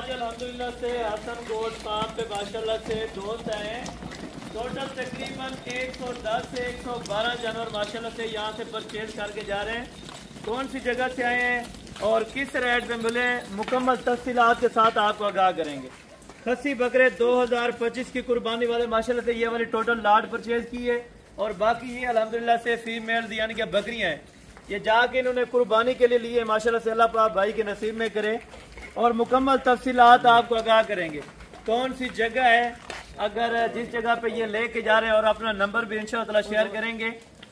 आज अल्हम्दुलिल्लाह से हसन गोट फार्म पे माशाल्लाह से दोस्त आए हैं। टोटल तकरीबन 110 से 112 जानवर माशाल्लाह से यहाँ से परचेज करके जा रहे हैं। कौन सी जगह से आए हैं और किस रेट में मिले, मुकम्मल तफसीलात के साथ आपको आगाह करेंगे। खस्सी बकरे 2025 की कुर्बानी वाले माशाल्लाह से ये वाली टोटल लाट परचेज की है और बाकी ये अल्हम्दुलिल्लाह से फीमेल यानी कि बकरियाँ हैं, ये जाके इन्होंने कुर्बानी के लिए लिए। माशाल्लाह से अल्लाह पाक भाई के नसीब में करे और मुकम्मल तफसीलात आपको आगाह करेंगे। कौन सी जगह है, अगर जिस जगह पे ये लेके जा रहे हैं, और अपना नंबर भी इंशाअल्लाह शेयर करेंगे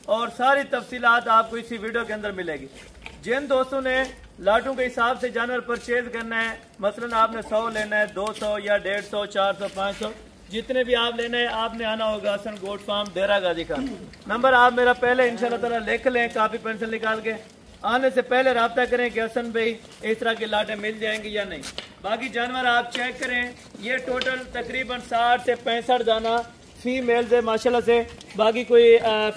और सारी तफसीलात आपको इसी वीडियो के अंदर मिलेगी। जिन दोस्तों ने लाटों के हिसाब से जानवर परचेज करना है, मसलन आपने 100 लेना है, 200 या 150, 400, 500, जितने भी आप लेना है, आपने आना होगा हसन गोट फार्म देरा गाजी का। नंबर आप मेरा पहले इंशाल्लाह ताला लिख लें, कापी पेंसिल निकाल के। आने से पहले रब्ता करें कि हसन भाई इस तरह के लाटे मिल जाएंगे या नहीं। बाकी जानवर आप चेक करें, ये टोटल तकरीबन 60 से 65 दाना फीमेल्स है माशाल्लाह से, बाकी कोई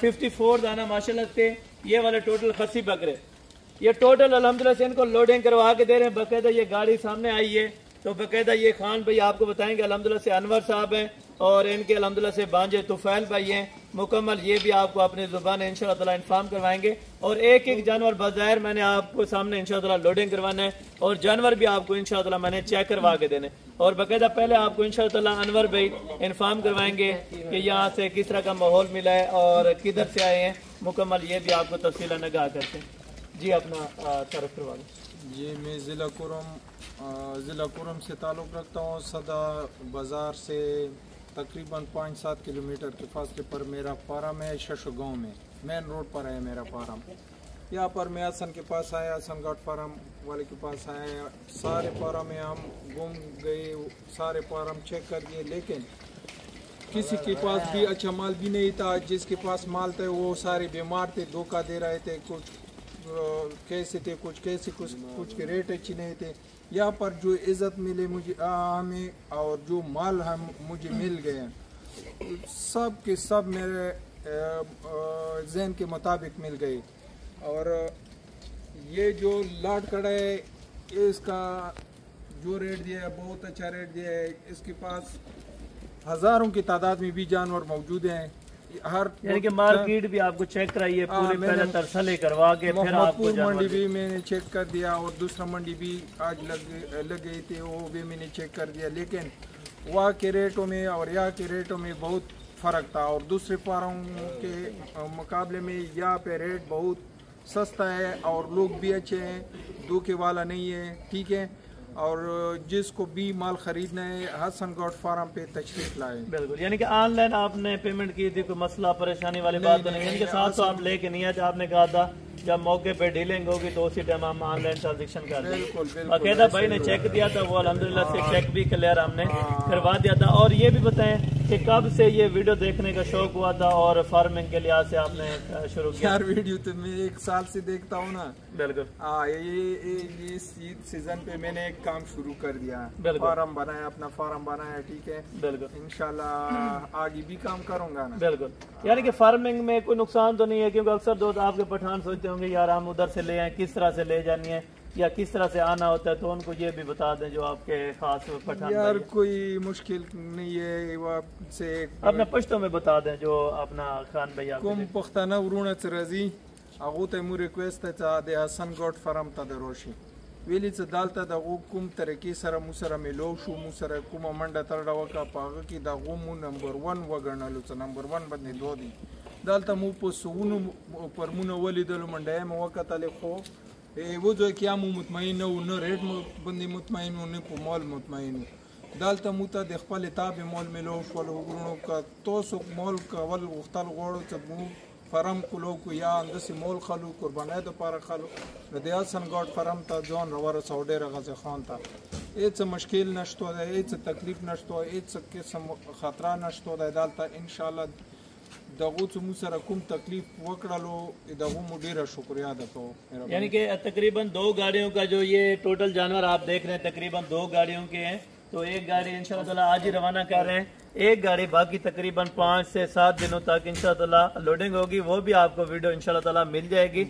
54 दाना माशाल्लाह से ये वाले टोटल खस्सी बकरे। ये टोटल अल्हम्दुलिल्लाह से इनको लोडिंग करवा के दे रहे हैं। बाकायदा ये गाड़ी सामने आई है तो बाकायदा ये खान भाई आपको बताएंगे अल्हम्दुलिल्लाह से अनवर साहब हैं और इनके अल्हम्दुलिल्लाह से बांजे तुफैल भाई हैं। मुकम्मल ये भी आपको अपनी जुबान इंशाअल्लाह ताला इन्फॉर्म करवाएंगे और एक एक जानवर बाज़ाहिर मैंने आपको सामने इंशाअल्लाह ताला लोडिंग करवाना है और जानवर भी आपको इंशाअल्लाह ताला मैंने चेक करवा के देने और बाकायदा पहले आपको इंशाअल्लाह ताला अनवर भाई इन्फॉर्म करवाएंगे कि यहाँ से किस तरह का माहौल मिला है और किधर से आए हैं। मुकम्मल ये भी आपको तफसीला नगाह करते हैं। जी अपना तरफ करवा दें। जी मैं ज़िला कुरम से ताल्लुक़ रखता हूँ। सदा बाज़ार से तकरीबन 5-7 किलोमीटर के फासले पर मेरा फार्म है। शशो गाँव में मेन रोड पर है मेरा फार्म। यहाँ पर मैं हसन के पास आया, हसन गाट फार्म वाले के पास आया। सारे फार्म में हम घूम गए, सारे फार्म चेक कर दिए, लेकिन किसी के पास भी अच्छा माल भी नहीं था। जिसके पास माल थे वो सारे बीमार थे, धोखा दे रहे थे, कुछ कैसे थे, कुछ कैसे, कुछ के रेट अच्छी नहीं थे। यहाँ पर जो इज़्ज़त मिले मुझे हमें और जो माल हम मुझे मिल गए, सब के सब मेरे ज़हन के मुताबिक मिल गए। और ये जो लाट कड़ा है इसका जो रेट दिया है बहुत अच्छा रेट दिया है। इसके पास हज़ारों की तादाद में भी जानवर मौजूद हैं। हर यानी कि मार्केट भी आपको चेक कराइए पूरी, पहले तरसले करवा के फिर आपको मंडी भी मैंने चेक कर दिया और दूसरा मंडी भी आज लग गई थी, वो भी मैंने चेक कर दिया। लेकिन वहाँ के रेटों में और यहाँ के रेटों में बहुत फ़र्क था और दूसरे फार्म के मुकाबले में यहाँ पे रेट बहुत सस्ता है और लोग भी अच्छे हैं, धोखे वाला नहीं है, ठीक है। और जिसको भी माल खरीदना है हसन गोट फार्म पे तशरीफ लाए। बिल्कुल, यानी कि ऑनलाइन आपने पेमेंट की थी, कोई मसला परेशानी वाली बात तो नहीं। इनके साथ तो आप लेके नहीं आते, आपने कहा था जब मौके पे डीलिंग होगी तो उसी टाइम हम ऑनलाइन ट्रांजेक्शन कर देंगे। बाकायदा भाई ने चेक दिया था, वो अल्हम्दुलिल्लाह से चेक भी क्लियर हमने करवा दिया था। और ये भी बताएं कि कब से ये वीडियो देखने का शौक हुआ था और फार्मिंग के लिहाज से आपने शुरू किया? यार वीडियो तो मैं 1 साल से देखता हूँ ना। बिल्कुल। ये ईद सीजन पे मैंने एक काम शुरू कर दिया, फार्म बनाया, अपना फार्म बनाया, ठीक है। बिल्कुल, इंशाल्लाह आगे भी काम करूंगा ना। बिल्कुल, यानी कि फार्मिंग में कोई नुकसान तो नहीं है, क्योंकि अक्सर दोस्त आपके पठान सोचते होंगे यार हम उधर से ले आए, किस तरह से ले जानी है या किस तरह से आना होता है, तो उनको ये भी बता दें जो आपके खास पठान। यार कोई मुश्किल नहीं है, से अपने पश्तो में बता दें जो अपना खान भैया कुम पख्ताना वरुण रजी अगुते मु रिक्वेस्ट था दे हसन गोट फार्म ता दरोशी वेली च दालता द कुम तरकी सर मुसर मिलो शु मुसर कुम मंडा तरडवा का पाग की द गुमु नंबर 1 वगणलु च नंबर 1 बदने दो दी दालता मु पोसुनु पर मुन वली दल मंडा म वकत ले खो ए वो जो क्या मु मुतमईन न रेट बंदी मुतमईन न को मॉल मुतमईन दालता मुता देख पाले ताब मॉल मिलो फल गुणो का तो सो मॉल का वल उखतल गोड़ च मु फार्म कुलो को या अंदर से मोल खालू कुर्बाना तो पारा खालू रदिया सन गॉड फार्म ता जॉन रवर सौडे रगा खान था एच मुश्किल नष्टो है, एच तकलीफ नष्टो है, एच किस्म खतरा नष्टो है। दालता इंशाल्लाह दगो च मुसर कुम तकलीफ वकड़लो दगो मुडेरा शुक्रिया दको। यानी कि तकरीबन 2 गाड़ियों का जो ये टोटल जानवर आप देख रहे हैं तकरीबन 2 गाड़ियों के हैं, तो एक गाड़ी इंशाअल्लाह ताला आज ही रवाना कर रहे हैं, एक गाड़ी बाकी तकरीबन 5 से 7 दिनों तक इंशाअल्लाह ताला लोडिंग होगी, वो भी आपको वीडियो इंशाअल्लाह ताला मिल जाएगी।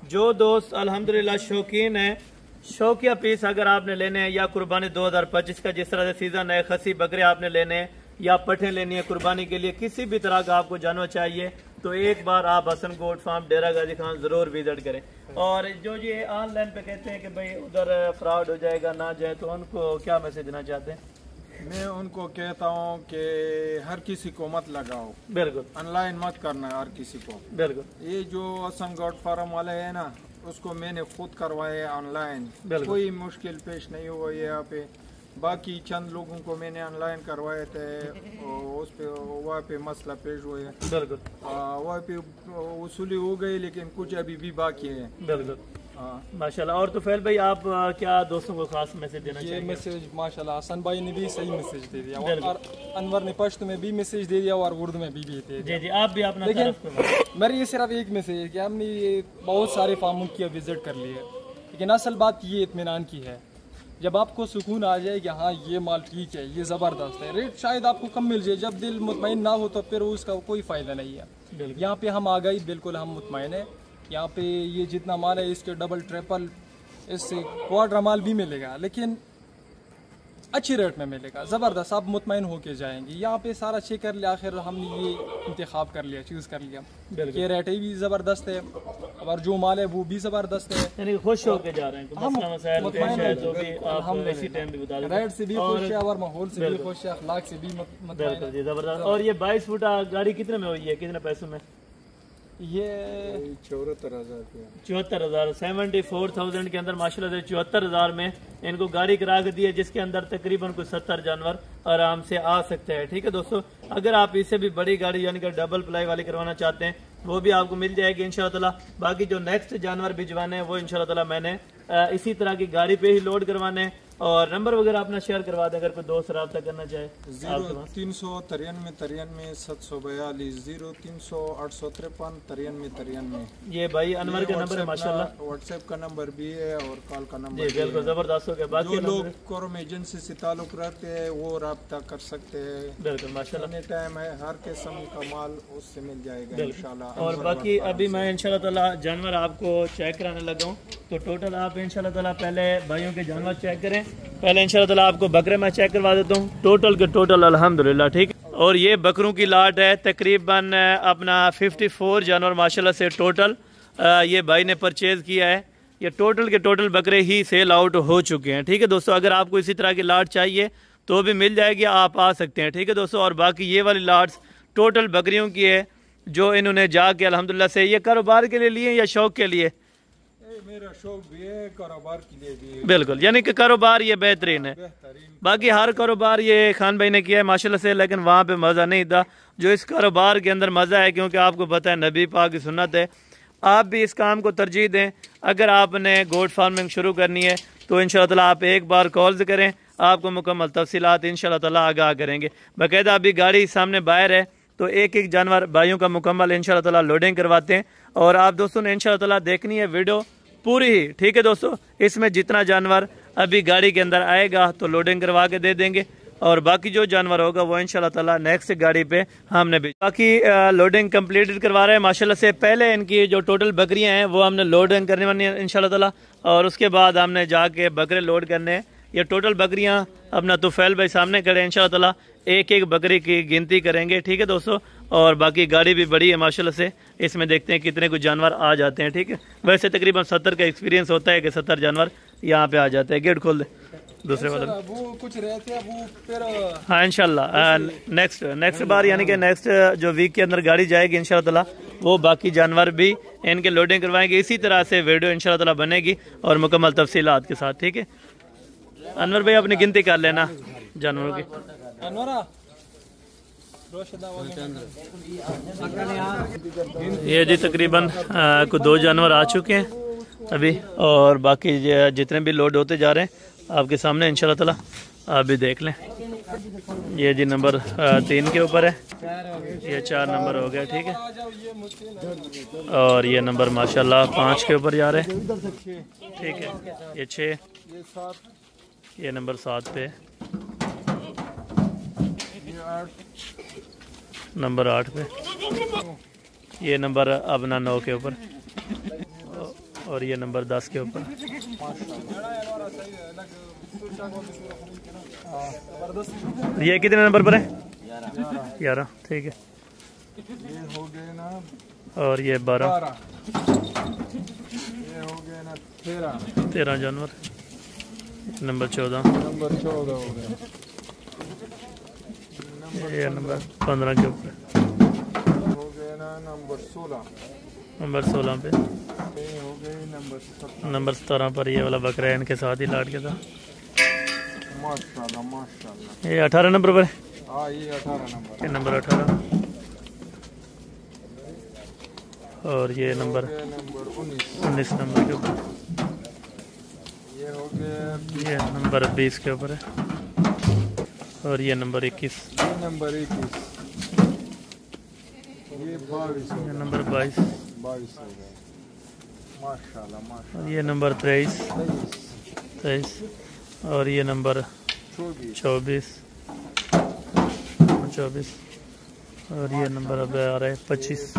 जो दोस्त अल्हम्दुलिल्लाह शौकीन है शौकिया पीस अगर आपने लेने हैं या कुर्बानी 2025 का जिस तरह से सीजन है, खसी बकरे आपने लेने हैं या पठे लेनी है कुर्बानी के लिए, किसी भी तरह का आपको जानवर चाहिए तो एक बार आप हसन गोट फार्म डेरा गाजी खान जरूर विजिट करें। और जो ये ऑनलाइन पे कहते हैं कि भाई उधर फ्रॉड हो जाएगा ना जाए, तो उनको क्या मैसेज देना चाहते हैं? मैं उनको कहता हूँ कि हर किसी को मत लगाओ, बिल्कुल ऑनलाइन मत करना हर किसी को। बिल्कुल ये जो हसन गोट फार्म वाले है ना, उसको मैंने खुद करवाए ऑनलाइन, बिल्कुल। कोई मुश्किल पेश नहीं हुआ यहाँ पे। बाकी चंद लोगों को मैंने ऑनलाइन करवाए थे, उस पे वहाँ पे मसला पेश हुए, बिल्कुल वहाँ पे वसूली हो गई, लेकिन कुछ अभी भी बाकी है। बिल्कुल हाँ माशाल्लाह। और तो फैल भाई आप क्या दोस्तों को खास मैसेज देना ये चाहिए? मैसेज माशाल्लाह हसन भाई ने भी सही मैसेज दे दिया, बिल्कुल। और अनवर ने पश्तो में भी मैसेज दे दिया और उर्दू में भी दे दिया। जी जी, आप भी अपना लेकिन तरफ करवाएं। मेरा ये सिर्फ एक मैसेज है कि हमने ये बहुत सारे फार्मों की विजिट कर लिए, लेकिन असल बात ये इत्मीनान की है, जब आपको सुकून आ जाए कि हाँ ये माल ठीक है, ये ज़बरदस्त है, रेट शायद आपको कम मिल जाए, जब दिल मुतमईन ना हो तो फिर उसका कोई फ़ायदा नहीं है। बिल्कुल। यहाँ पे हम आ गए, बिल्कुल हम मुतमईन है। यहाँ पे ये जितना माल है इसके डबल ट्रिपल इससे क्वाड्रा माल भी मिलेगा, लेकिन अच्छी रेट में मिलेगा, ज़बरदस्त, आप मुतमईन होके जाएंगे। यहाँ पे सारा चेक कर लिया, आखिर हमने ये इंतखाब कर लिया, चूज़ कर लिया कि रेट भी ज़बरदस्त है और जो माल है वो भी ज़बरदस्त है, यानी कि खुश होके जा रहे हैं, कोई मसला मसाइल पेश है तो भी आप इसी टाइम भी बता दें। रेट से भी खुश है और माहौल से भी खुश है, अखलाक से भी मुतमईन बिल्कुल है। जी, जबरदस्त। और ये 22 फुटा गाड़ी कितने में हुई है, कितने पैसों में? ये 74,000 रुपया। 74,000, 74,000 के अंदर माशाल्लाह से 74,000 में इनको गाड़ी करा के दी है, जिसके अंदर तकरीबन कुछ 70 जानवर आराम से आ सकते हैं। ठीक है दोस्तों, अगर आप इससे भी बड़ी गाड़ी यानी कि डबल प्लाई वाली करवाना चाहते हैं वो भी आपको मिल जाएगी इंशाल्लाह ताला। बाकी जो नेक्स्ट जानवर भिजवाने हैं वो इंशाल्लाह ताला मैंने इसी तरह की गाड़ी पे ही लोड करवाने हैं। और नंबर वगैरह अपना शेयर करवा दें अगर कोई दोस्त रब्ता करना चाहे। 0393 742 0300 853 93 ये भाई अनवर का नंबर है माशाल्लाह, व्हाट्सएप का नंबर भी है और कॉल का नंबर जी भी बिल्कुल है। जबरदस्त हो गया। बाकी जो लोग कोरम एजेंसी से ताल्लुक रखते हैं वो रब्ता कर सकते हैं, बिल्कुल माशाल्लाह एनी टाइम है, हर किस्म का माल उससे मिल जाएगा इंशाल्लाह। और बाकी अभी मैं इंशाल्लाह ताला जानवर आपको चेक कराने लगा हूँ, तो टोटल आप इंशाल्लाह ताला पहले भाइयों के जानवर चेक करें। पहले इंशाल्लाह ताला आपको बकरे मैं चेक करवा देता हूँ, टोटल के टोटल अल्हम्दुलिल्लाह ठीक। और ये बकरों की लाट है, तकरीबन अपना 54 जानवर माशाल्लाह से टोटल ये भाई ने परचेज किया है। ये टोटल के टोटल बकरे ही सेल आउट हो चुके हैं। ठीक है दोस्तों, अगर आपको इसी तरह की लाट चाहिए तो भी मिल जाएगी, आप आ सकते हैं। ठीक है दोस्तों, और बाकी ये वाली लाट्स टोटल बकरियों की है जो इन्होंने जाके अल्हम्दुलिल्लाह से ये कारोबार के लिए लिए या शौक के लिए? मेरा शौक भी है, कारोबार के लिए भी है। बिल्कुल, यानी कि कारोबार ये बेहतरीन है। बाकी हर कारोबार ये खान भाई ने किया है माशाल्लाह से, लेकिन वहाँ पे मज़ा नहीं था जो इस कारोबार के अंदर मज़ा है, क्योंकि आपको पता है नबी पाक की सुन्नत है। आप भी इस काम को तरजीह दें। अगर आपने गोट फार्मिंग शुरू करनी है तो इंशाल्लाह ताला आप एक बार कॉल्स करें, आपको मुकम्मल तफसीलात इंशाल्लाह ताला आगाह करेंगे। बाकायदा अभी गाड़ी सामने बाहर है तो एक एक जानवर भाइयों का मुकम्मल इंशाल्लाह ताला लोडिंग करवाते हैं। और आप दोस्तों ने इंशाल्लाह ताला देखनी है वीडियो पूरी ही। ठीक है दोस्तों, इसमें जितना जानवर अभी गाड़ी के अंदर आएगा तो लोडिंग करवा के दे देंगे, और बाकी जो जानवर होगा वो इंशाल्लाह ताला नेक्स्ट गाड़ी पे हमने भी बाकी लोडिंग कंप्लीटेड करवा रहे हैं माशाल्लाह से। पहले इनकी जो टोटल बकरियां हैं वो हमने लोडिंग करने वाली है इंशाल्लाह ताला, और उसके बाद हमने जाके बकरे लोड करने हैं। ये टोटल बकरियां अपना तुफैल भाई सामने खड़े हैं, इंशाल्लाह ताला एक एक बकरी की गिनती करेंगे। ठीक है दोस्तों, और बाकी गाड़ी भी बड़ी है माशाल्लाह से, इसमें देखते हैं कितने कुछ जानवर आ जाते हैं। ठीक है, वैसे तकरीबन 70 का एक्सपीरियंस होता है कि 70 जानवर यहाँ पे आ जाते हैं। गेट खोल दे दूसरे वाला, वो कुछ रहते हैं वो फिर हाँ इंशाल्लाह नेक्स्ट बार यानी कि नेक्स्ट जो वीक के अंदर गाड़ी जाएगी इंशाल्लाह ताला वो बाकी जानवर भी इनके लोडिंग करवाएंगे। इसी तरह से वीडियो इंशाल्लाह ताला बनेगी और मुकम्मल तफसीलात के साथ। ठीक है अनवर भाई, अपनी गिनती कर लेना जानवरों की। अनवरा ये जी तकरीबन कुछ 2 जानवर आ चुके हैं अभी, और बाकी जितने भी लोड होते जा रहे हैं आपके सामने इंशाल्लाह ताला आप भी देख लें। ये जी नंबर 3 के ऊपर है, ये 4 नंबर हो गया। ठीक है, और ये नंबर माशाल्लाह 5 के ऊपर जा रहे हैं। ठीक है, ये 6, ये नंबर 7 पे, नंबर 8 पे, ये नंबर अपना 9 के ऊपर, और ये नंबर 10 के ऊपर। ये कितने नंबर पर है? 11। ठीक है। ये हो गए ना, और ये 12। ये हो गए ना 13 जानवर। नंबर 14। नंबर 14 हो गया। ये नंबर 15 के ऊपर हो गए ना नंबर 16। नंबर 16 पे। ये हो गए नंबर 17। नंबर 17 पर ये वाला बकरा है, इनके साथ ही लाट के था। माशाल्लाह माशाल्लाह। ये 18 नंबर पर है। हाँ ये 18 नंबर। ये नंबर 18। और ये नंबर 19 नंबर के ऊपर। ये हो गया। ये नंबर 20 के ऊपर है। और ये नंबर 21। ये नंबर 21। ये 22 ये नंबर 22 हो गया। माशाल्लाह माशाल्लाह। और ये नंबर 23। और ये नंबर 24। और ये नंबर अब आ रहा है 25।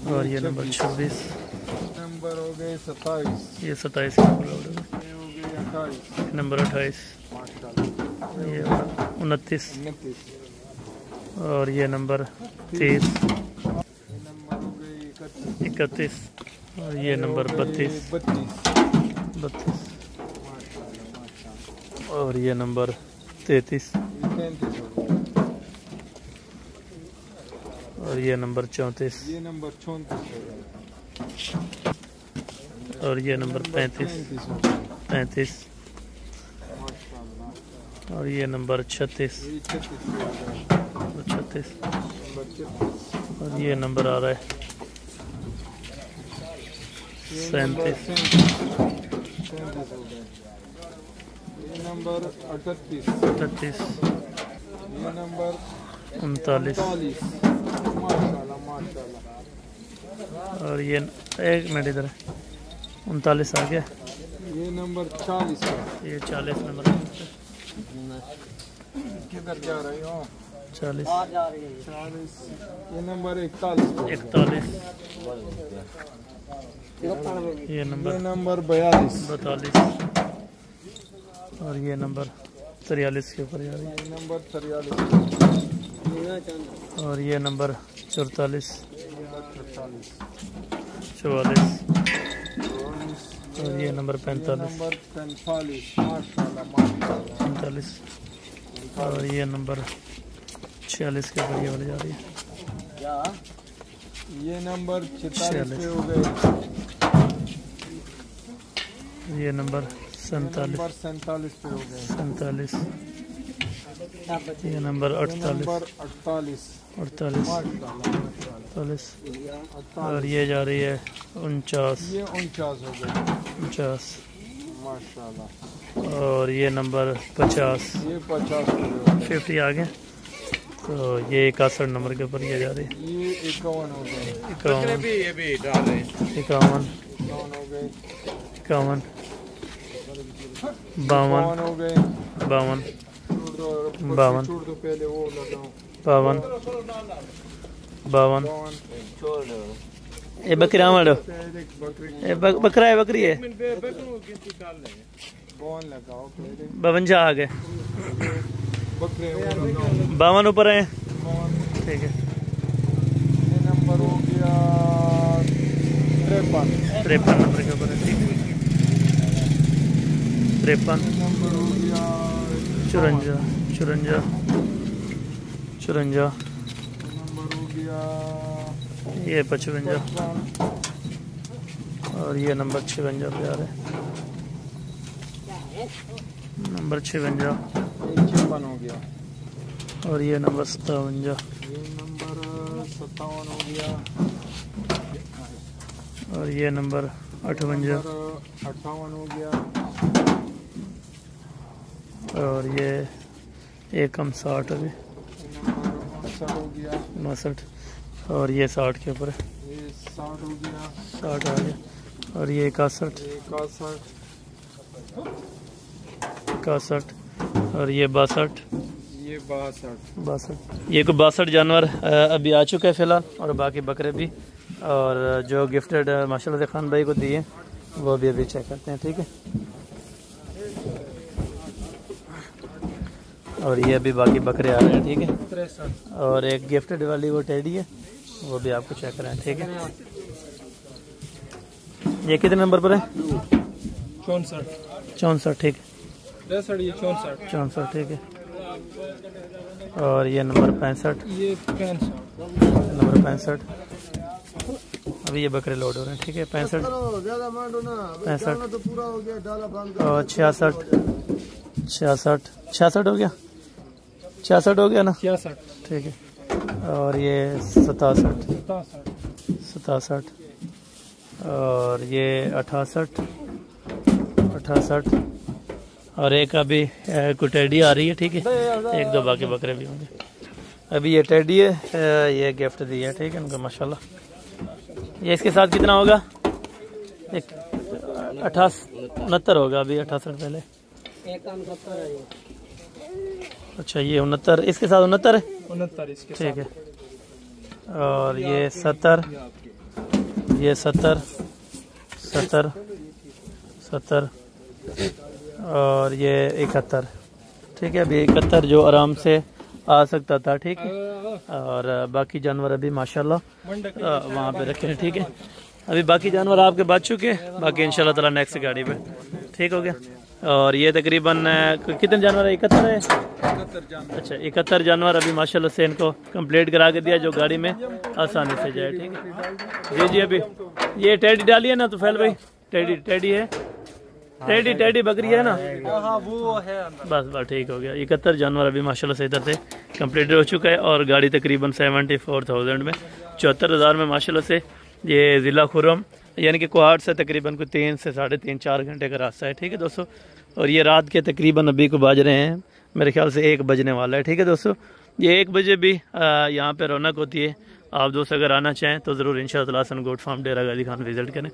और ये नंबर 26। नंबर हो गए 27। ये 27 के ऊपर। ये हो गए 28। नंबर 28। माशाल्लाह। ये 29। 29। और ये नंबर 30। ये नंबर हो गए 31। और ये नंबर 32। 32। और ये नंबर 33। 33 हो गया। और ये नंबर 34। ये नंबर 34 हो गया। और ये नंबर 35। 35। माशाल्लाह। और ये नंबर 36। ये 36 हो गया। 36। नंबर 36। और ये नंबर आ रहा है 37। 37 हो गया। ये नंबर 38। 38। ये नंबर 39। 39। माशाल्लाह माशाल्लाह। और ये एक मिनट इधर है, 39 आ गया। ये नंबर 40 है। ये 40 नंबर किधर जा रही हो? 40। 40। ये नंबर 41 पे। 41। ये नंबर ये नंबर 42। 42। और ये नंबर 43 के ऊपर जा रही है। ये नंबर 43। और ये नंबर 44। 44। 44। और ये नंबर 45। नंबर 45। माशाल्लाह माशाल्लाह। 45। और ये नंबर 46 के ऊपर ये वाली जा रही है। ये नंबर 46 पे हो गए। ये नंबर 47। नंबर 47 पे हो गए। 47। ये नंबर 48। नंबर 48। 48। माशाल्लाह माशाल्लाह। 48। और ये जा रही है 49। ये 49 हो गए। 49। माशाल्लाह। और ये नंबर 50। ये 50 हो गए। 50 आ गया। तो ये 61 नंबर के ऊपर ये जा रही है। ये 51 हो गए। 51। 51। 51 हो गए। 51। 52। हो गए। 52। छोड़ दो 52। छोड़ दो पहले वो लगाओ। 52। 52। 52। ये बकरा मारो। बकरी ये बकरा है, बकरी है। 52 लगाओ पहले। 52 आ गए। बकरे वो लगाओ। 52 ऊपर है। 52। ठीक है। ये नंबर हो गया 53। 53 नंबर के ऊपर है। ठीक है। 53। नंबर हो गया 54। 54। 54। नंबर हो गया ये 55। और ये नंबर 56 पे आ रहा है। नंबर 56। 56 हो गया। और ये नंबर 57। ये नंबर 57 हो गया। और ये नंबर 58। 58 हो गया। और ये एक कम 60 अभी। ये नंबर 59 हो गया। 59। और ये 60 के ऊपर है। ये 60 हो गया। 60 आ गया। और ये 61। ये 61। 61। और ये 62। ये 62। 62। ये कोई 62 जानवर अभी आ चुका है फिलहाल, और बाकी बकरे भी और जो गिफ्टेड माशाल्लाह से खान भाई को दिए वो भी अभी चेक करते हैं, ठीक है। और ये अभी बाकी बकरे आ रहे हैं, ठीक है। और एक गिफ्टेड वाली वो टेडी है, वो भी आपको चेक कराएं, ठीक है। ये कितने नंबर पर है? 64, ठीक है। 64, ठीक है। और ये नंबर 65, ये नंबर 65। अभी ये बकरे लोड हो रहे हैं, ठीक है। 65 और 66 हो गया, 66 हो गया ना, 66, ठीक है। और ये 67 और ये 68 और एक अभी कोई टेडी आ रही है, ठीक है। एक दो बाकी बकरे भी होंगे। अभी ये टेडी है, ये गिफ्ट दी है, ठीक है उनको माशाल्लाह। ये इसके साथ कितना होगा? एक 68 होगा, अभी 68 पहले। अच्छा ये 69, इसके साथ 69 है, 69 इसके, ठीक है। और ये 70, ये 70 और ये 71, ठीक है। अभी 71 जो आराम से आ सकता था, ठीक है। और बाकी जानवर अभी माशाल्लाह वहाँ पे रखे हैं, ठीक है। अभी बाकी जानवर आपके बच चुके हैं, बाकी इंशाल्लाह ताला नेक्स्ट गाड़ी पे, ठीक हो गया। और ये तकरीबन कितने जानवर है? 71 है। अच्छा 71 जानवर अभी माशाल्लाह से इनको कंप्लीट करा के दिया, जो गाड़ी में आसानी से जाए, ठीक है जी। अभी ये टेडी डाली है ना तो फैल भाई, टेडी है, टेडी बकरी है ना, हाँ वो है। बस ठीक हो गया। 71 जानवर अभी माशाल्लाह से इधर से कंप्लीट हो चुका है। और गाड़ी तकरीबन 74,000 में, 74,000 में माशाल्लाह से ये ज़िला खुर्रम यानी कि कोहाट से तकरीबन कोई 3 से 3.5 4 घंटे का रास्ता है, ठीक है दोस्तों। और ये रात के तकरीबन अभी को बाज रहे हैं, मेरे ख्याल से 1 बजने वाला है, ठीक है दोस्तों। ये 1 बजे भी यहाँ पे रौनक होती है। आप दोस्त अगर आना चाहें तो ज़रूर इंशाअल्लाह हसन गोट फार्म डेरा गाजी खान विजिट करें।